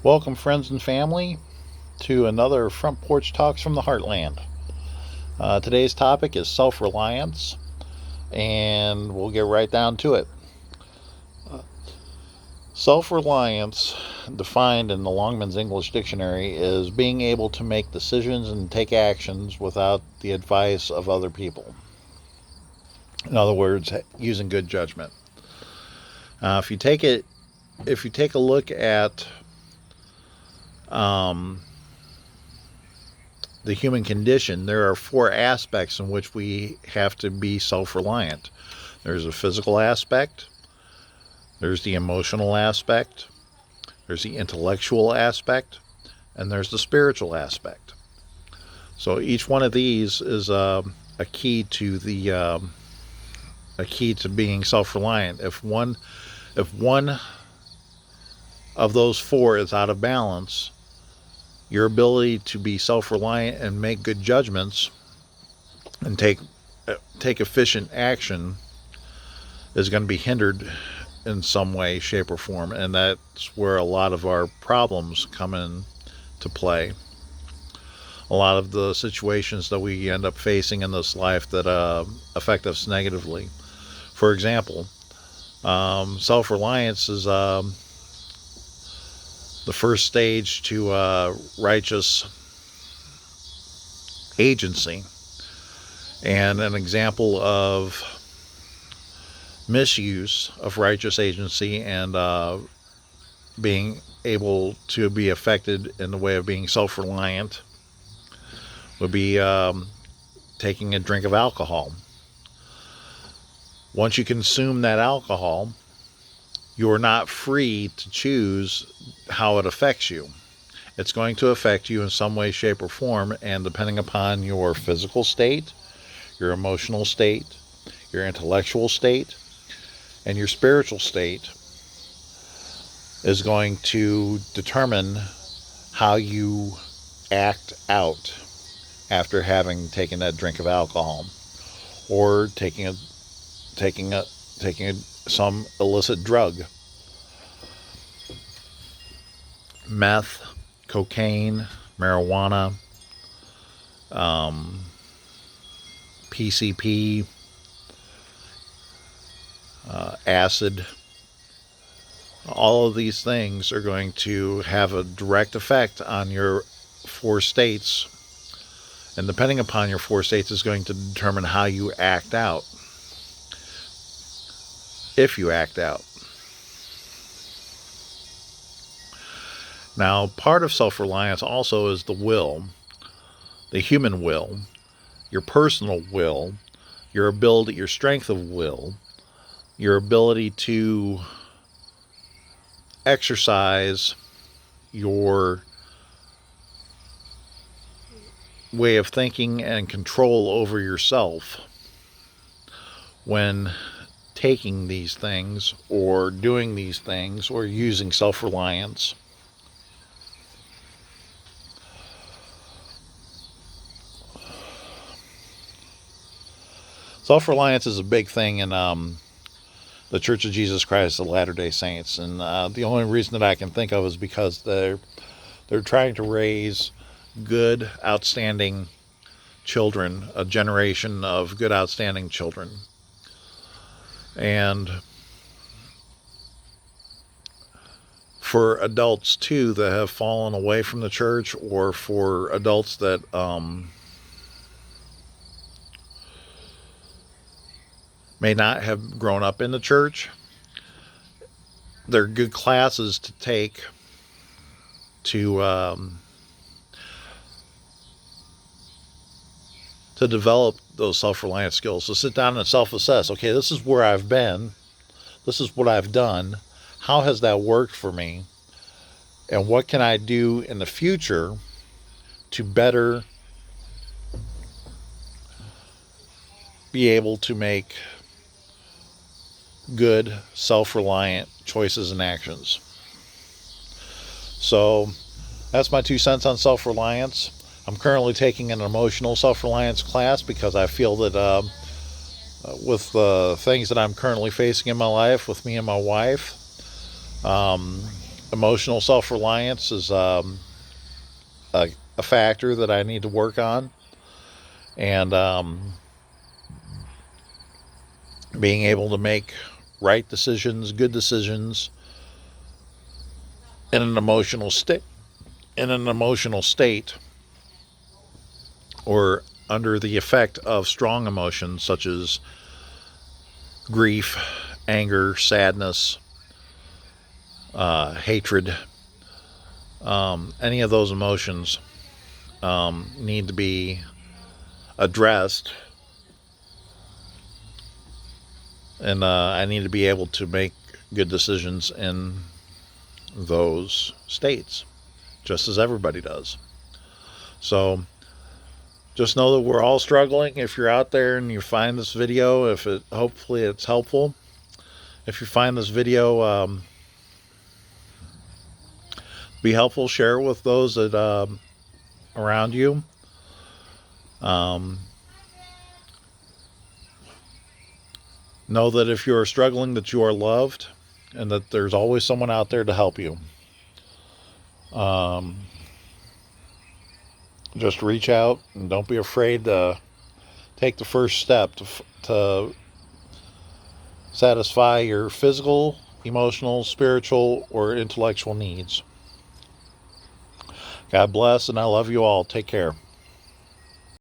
Welcome, friends and family, to another Front Porch Talks from the Heartland. Today's topic is self-reliance, and we'll get right down to it. Self-reliance, defined in the Longman's English Dictionary, is being able to make decisions and take actions without the advice of other people. In other words, using good judgment. If you take a look at the human condition, there are four aspects in which we have to be self-reliant. There's a physical aspect, there's the emotional aspect, there's the intellectual aspect, and there's the spiritual aspect. So each one of these is a key to being self-reliant. If one of those four is out of balance, your ability to be self-reliant and make good judgments and take efficient action is going to be hindered in some way, shape, or form, and that's where a lot of our problems come into play. A lot of the situations that we end up facing in this life that affect us negatively. For example, self-reliance is the first stage to righteous agency. And an example of misuse of righteous agency and being able to be affected in the way of being self-reliant would be taking a drink of alcohol. Once you consume that alcohol, you're not free to choose how it affects you. It's going to affect you in some way, shape, or form, and depending upon your physical state, your emotional state, your intellectual state, and your spiritual state is going to determine how you act out after having taken that drink of alcohol or taking some illicit drug. Meth, cocaine, marijuana, PCP, acid. All of these things are going to have a direct effect on your four states, and depending upon your four states is going to determine how you act out. If you act out. Now, part of self-reliance also is the will, the human will, your personal will, your ability, your strength of will, your ability to exercise your way of thinking and control over yourself when taking these things or doing these things or using self-reliance. Self-reliance is a big thing in the Church of Jesus Christ of Latter-day Saints, and the only reason that I can think of is because they're trying to raise good, outstanding children, a generation of good, outstanding children. And for adults, too, that have fallen away from the church, or for adults that may not have grown up in the church, they're good classes to take to develop those self-reliance skills, to sit down and self-assess. Okay, this is where I've been. This is what I've done. How has that worked for me? And what can I do in the future to better be able to make good, self-reliant choices and actions? So that's my 2 cents on self-reliance. I'm currently taking an emotional self-reliance class because I feel that with the things that I'm currently facing in my life with me and my wife, Emotional self-reliance is a factor that I need to work on, and being able to make right decisions, good decisions in an emotional state, or under the effect of strong emotions such as grief, anger, sadness, hatred. Any of those emotions need to be addressed, and I need to be able to make good decisions in those states, just as everybody does. So just know that we're all struggling. If you're out there and you find this video, hopefully it's helpful. If you find this video be helpful, share it with those that around you. Know that if you are struggling, that you are loved, and that there's always someone out there to help you. Just reach out and don't be afraid to take the first step to satisfy your physical, emotional, spiritual, or intellectual needs. God bless, and I love you all. Take care.